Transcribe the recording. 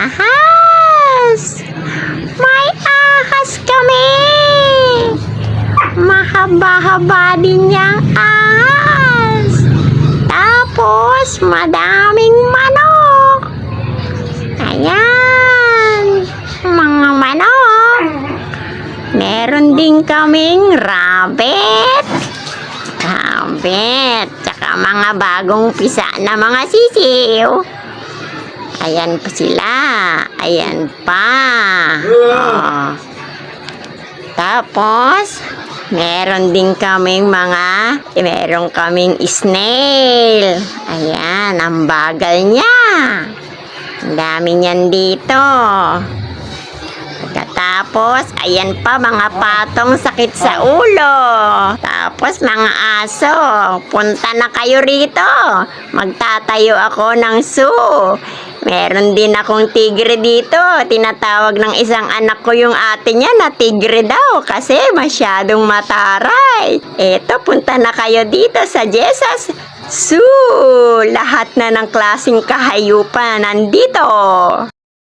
ahas! May ahas kami! Mahaba-haba din niyang ahas. Tapos, madaming manok. Ayan, mga manok. Meron din kaming rabbit. Tsaka mga bagong pisa na mga sisiw. Ayan pa sila. Ayan pa. Oh. Tapos, meron kaming snail. Ayan, ang bagal niya. Ang dami niyan dito. Pagkatapos, ayan pa mga patong sakit sa ulo. Tapos mga aso, punta na kayo rito. Magtatayo ako ng zoo. Meron din akong tigre dito. Tinatawag ng isang anak ko yung ate niya na tigre daw kasi masyadong mataray. Eto, punta na kayo dito sa Jesus Zoo. Lahat na ng klaseng kahayupan nandito.